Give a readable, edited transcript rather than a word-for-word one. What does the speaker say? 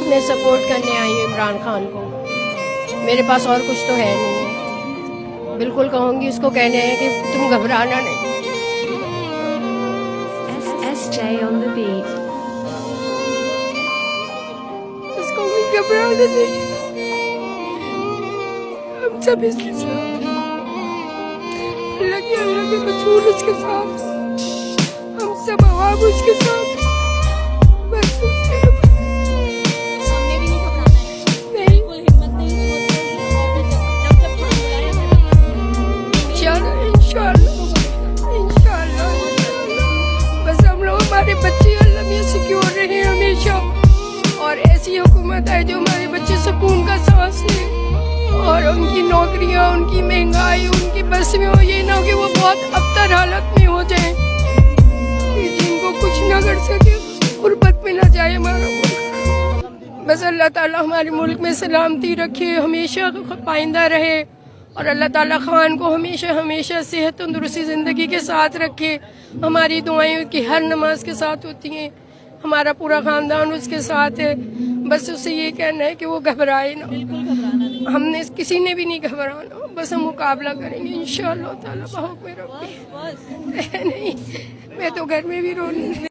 میں سپورٹ کرنے آئی ہوں عمران خان کو. میرے پاس اور کچھ تو ہے نہیں ہے. بالکل کہوں گی اس کو کہنے ہیں کہ تم گھبرانا نہیں. SJ on the beat. اس کو بھی گھبرانا نہیں. ہم سب اس کے ساتھ. اللہ کے رسول اس کے ساتھ. ہم سب عوام اس کے ساتھ. بس اس کے ہم نے بھی نہیں گھبرانا ہے. نہیں. بالکل ہمت نہیں چھوڑتے ہیں اور جب تک قرآن بلائے ہمیں انشاءاللہ بس ہم لوگ ہمارے بچے اللہ میں سیکیور رہے ہمیشہ, اور ایسی حکومت ہے جو ہمارے بچے سکون کا سانس لیں, اور ان کی نوکریاں, ان کی مہنگائی ان کی بس میں ہو. یہ نہ ہو کہ وہ بہت ابتر حالت میں ہو جائیں کہ جن کو کچھ نہ کر سکے, غربت میں نہ جائے ہمارا ملک. بس اللہ تعالیٰ ہمارے ملک میں سلامتی رکھے, ہمیشہ پائندہ رہے, اور اللہ تعالیٰ خان کو ہمیشہ صحت تندرستی زندگی کے ساتھ رکھے. ہماری دعائیں اس کی ہر نماز کے ساتھ ہوتی ہیں. ہمارا پورا خاندان اس کے ساتھ ہے. بس اسے یہ کہنا ہے کہ وہ گھبرائے نہ. بالکل گھبرانا نہیں. ہم نے کسی نے بھی نہیں گھبرانا. بس ہم مقابلہ کریں گے انشاءاللہ تعالیٰ بحکم ربی. بس نہیں, میں تو گھر میں بھی رو رہی ہوں.